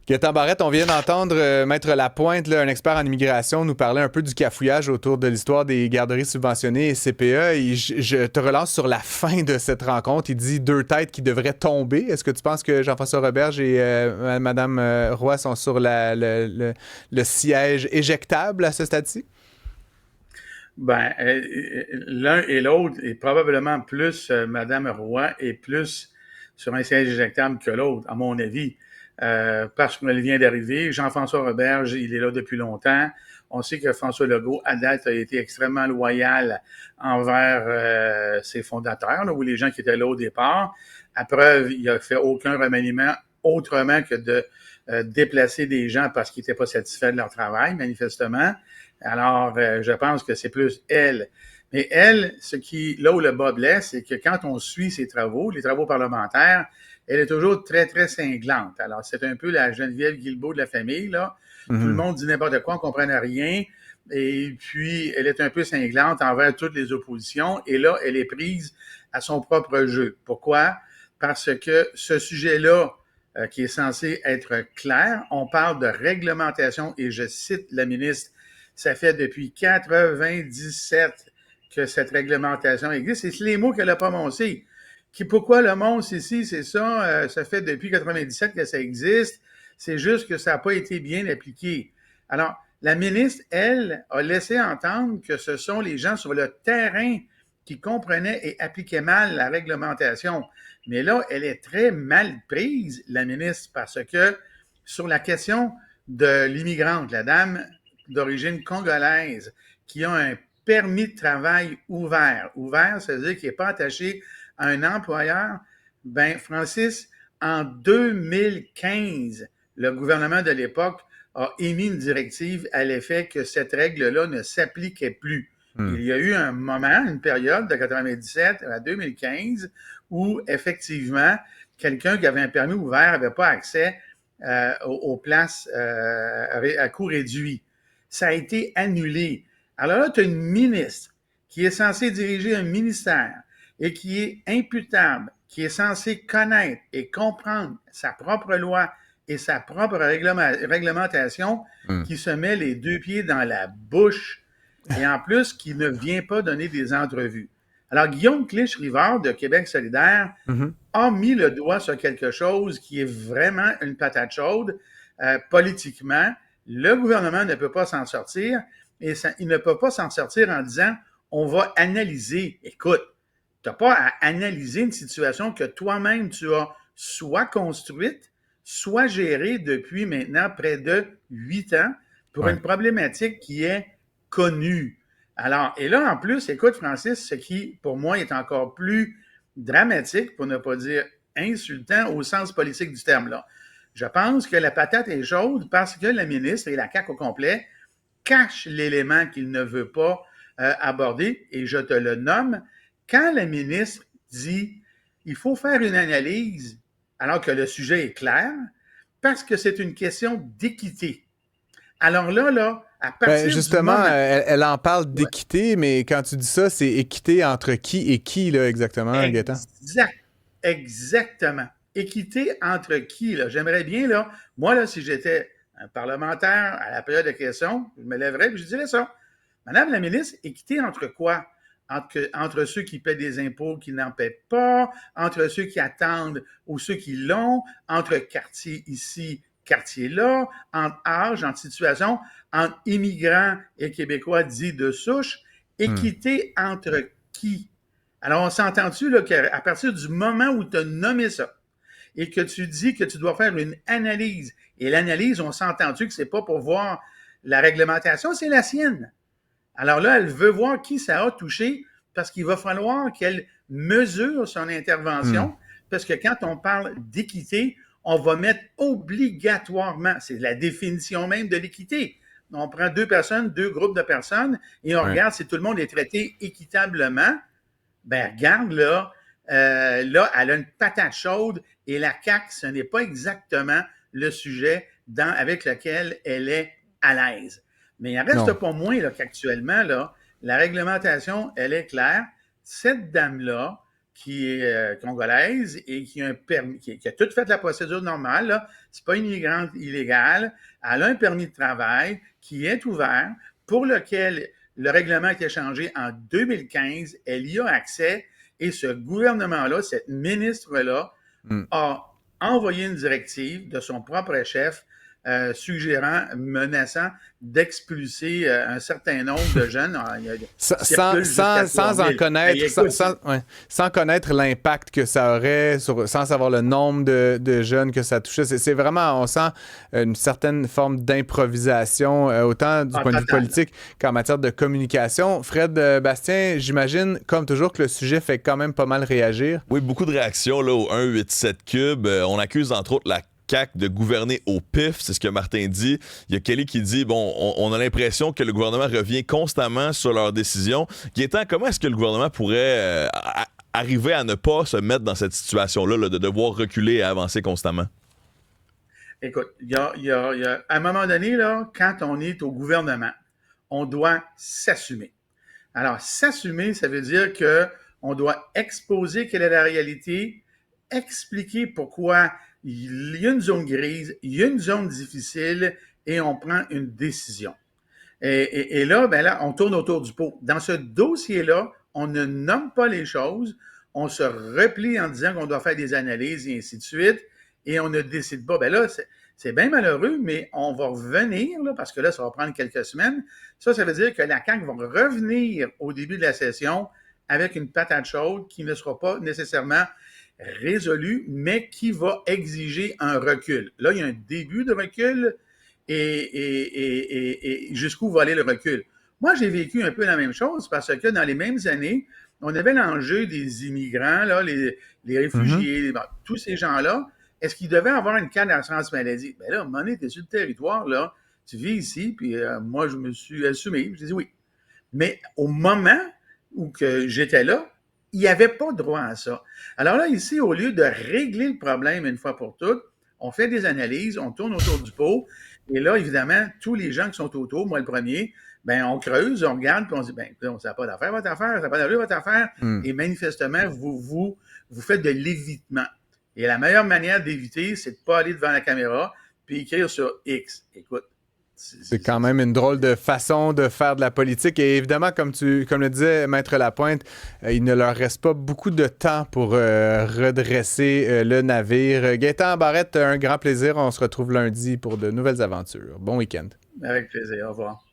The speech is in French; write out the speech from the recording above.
Gaétan Barrette, on vient d'entendre Maître Lapointe, là, un expert en immigration, nous parler un peu du cafouillage autour de l'histoire des garderies subventionnées et CPE. Et je te relance sur la fin de cette rencontre. Il dit deux têtes qui devraient tomber. Est-ce que tu penses que Jean-François Roberge et Mme Roy sont sur le siège éjectable à ce stade-ci? Ben, l'un et l'autre, et probablement plus Madame Roy, est plus sur un siège éjectable que l'autre, à mon avis, parce qu'elle vient d'arriver. Jean-François Roberge, il est là depuis longtemps. On sait que François Legault, à date, a été extrêmement loyal envers ses fondateurs, là, ou les gens qui étaient là au départ. À preuve, il a fait aucun remaniement autrement que de déplacer des gens parce qu'ils n'étaient pas satisfaits de leur travail, manifestement. Alors, je pense que c'est plus elle. Mais elle, là où le bas blesse, c'est que quand on suit ses travaux, les travaux parlementaires, elle est toujours très, très cinglante. Alors, c'est un peu la Geneviève Guilbeault de la famille, là. Tout le Mhm. monde dit n'importe quoi, on ne comprenne rien. Et puis, elle est un peu cinglante envers toutes les oppositions. Et là, elle est prise à son propre jeu. Pourquoi? Parce que ce sujet-là, qui est censé être clair, on parle de réglementation, et je cite la ministre, ça fait depuis 97 que cette réglementation existe. Et c'est les mots qu'elle a prononcés. Pourquoi le monstre ici, c'est ça, ça fait depuis 97 que ça existe. C'est juste que ça n'a pas été bien appliqué. Alors, la ministre, elle, a laissé entendre que ce sont les gens sur le terrain qui comprenaient et appliquaient mal la réglementation. Mais là, elle est très mal prise, la ministre, parce que sur la question de l'immigrante, la dame d'origine congolaise qui a un permis de travail ouvert. Ouvert, ça veut dire qu'il n'est pas attaché à un employeur. Ben, Francis, en 2015, le gouvernement de l'époque a émis une directive à l'effet que cette règle-là ne s'appliquait plus. Hmm. Il y a eu un moment, une période de 97 à 2015 où, effectivement, quelqu'un qui avait un permis ouvert n'avait pas accès aux places à coût réduit. Ça a été annulé. Alors là, tu as une ministre qui est censée diriger un ministère et qui est imputable, qui est censée connaître et comprendre sa propre loi et sa propre réglementation, Hmm. qui se met les deux pieds dans la bouche et en plus qui ne vient pas donner des entrevues. Alors, Guillaume Clich-Rivard de Québec solidaire Mhm. a mis le doigt sur quelque chose qui est vraiment une patate chaude politiquement. Le gouvernement ne peut pas s'en sortir et il ne peut pas s'en sortir en disant on va analyser. Écoute, tu n'as pas à analyser une situation que toi-même tu as soit construite, soit gérée depuis maintenant près de 8 ans pour Ouais. une problématique qui est connue. Alors, et là, en plus, écoute, Francis, ce qui, pour moi, est encore plus dramatique, pour ne pas dire insultant au sens politique du terme là. Je pense que la patate est chaude parce que la ministre et la CAQ au complet cachent l'élément qu'il ne veut pas aborder, et je te le nomme. Quand la ministre dit il faut faire une analyse alors que le sujet est clair, parce que c'est une question d'équité. Alors là, à Ben, partir du justement, moment... elle en parle Ouais, d'équité, mais quand tu dis ça, c'est équité entre qui et qui, là, exactement, Gaétan? exact, exactement. Équité entre qui, là? J'aimerais bien, là, moi, là, si j'étais un parlementaire à la période de questions, je me lèverais et je dirais ça. Madame la ministre, équité entre quoi? Entre ceux qui paient des impôts qui n'en paient pas, entre ceux qui attendent ou ceux qui l'ont, entre quartier ici, quartier là, entre âge, entre situation, entre immigrants et Québécois dits de souche. Hmm. Équité entre qui? Alors, on s'entend-tu là, qu'à partir du moment où tu as nommé ça et que tu dis que tu dois faire une analyse, et l'analyse, on s'entend-tu que c'est pas pour voir la réglementation, c'est la sienne. Alors là, elle veut voir qui ça a touché parce qu'il va falloir qu'elle mesure son Hmm. intervention parce que quand on parle d'équité, on va mettre obligatoirement, c'est la définition même de l'équité. On prend deux personnes, deux groupes de personnes et on Ouais. regarde si tout le monde est traité équitablement. Ben regarde là, elle a une patate chaude et la CAQ, ce n'est pas exactement le sujet avec lequel elle est à l'aise. Mais il en reste Non. pas moins là, qu'actuellement, là, la réglementation, elle est claire. Cette dame-là, qui est congolaise et qui a un permis, qui a tout fait la procédure normale, là. C'est pas une immigrante illégale. Elle a un permis de travail qui est ouvert, pour lequel le règlement a été changé en 2015. Elle y a accès et ce gouvernement-là, cette ministre-là, a envoyé une directive de son propre chef suggérant, menaçant d'expulser un certain nombre de jeunes. Sans connaître l'impact que ça aurait, sans savoir le nombre de jeunes que ça touchait. C'est vraiment, on sent une certaine forme d'improvisation, autant du point de vue politique qu'en matière de communication. Fred Bastien, j'imagine, comme toujours, que le sujet fait quand même pas mal réagir. Oui, beaucoup de réactions là, au 187 Cube. On accuse entre autres la CAQ de gouverner au pif, c'est ce que Martin dit. Il y a Kelly qui dit, bon, on a l'impression que le gouvernement revient constamment sur leurs décisions. Gaétan, comment est-ce que le gouvernement pourrait arriver à ne pas se mettre dans cette situation-là, là, de devoir reculer et avancer constamment? Écoute, à un moment donné, là, quand on est au gouvernement, on doit s'assumer. Alors, s'assumer, ça veut dire qu'on doit exposer quelle est la réalité, expliquer pourquoi il y a une zone grise, il y a une zone difficile et on prend une décision. Et là, on tourne autour du pot. Dans ce dossier-là, on ne nomme pas les choses, on se replie en disant qu'on doit faire des analyses et ainsi de suite, et on ne décide pas. Là, c'est bien malheureux, mais on va revenir, là, parce que là, ça va prendre quelques semaines. Ça veut dire que la CAQ va revenir au début de la session avec une patate chaude qui ne sera pas nécessairement résolu, mais qui va exiger un recul. Là, il y a un début de recul et jusqu'où va aller le recul. Moi, j'ai vécu un peu la même chose parce que dans les mêmes années, on avait l'enjeu des immigrants, là, les réfugiés, tous ces gens-là. Est-ce qu'ils devaient avoir une carte d'assurance maladie? Là, à un moment donné, tu es sur le territoire, là, tu vis ici, puis moi, je me suis assumé, je dis oui. Mais au moment où que j'étais là, il n'y avait pas droit à ça. Alors là, ici, au lieu de régler le problème une fois pour toutes, on fait des analyses, on tourne autour du pot, et là, évidemment, tous les gens qui sont autour, moi le premier, on creuse, on regarde, puis on se dit, ça n'a pas d'affaire, votre affaire, ça n'a pas d'allure, votre affaire, et manifestement, vous faites de l'évitement. Et la meilleure manière d'éviter, c'est de ne pas aller devant la caméra, puis écrire sur X. Écoute, c'est quand même une drôle de façon de faire de la politique. Et évidemment, comme le disait Maître Lapointe, il ne leur reste pas beaucoup de temps pour redresser le navire. Gaétan Barrette, un grand plaisir. On se retrouve lundi pour de nouvelles aventures. Bon week-end. Avec plaisir. Au revoir.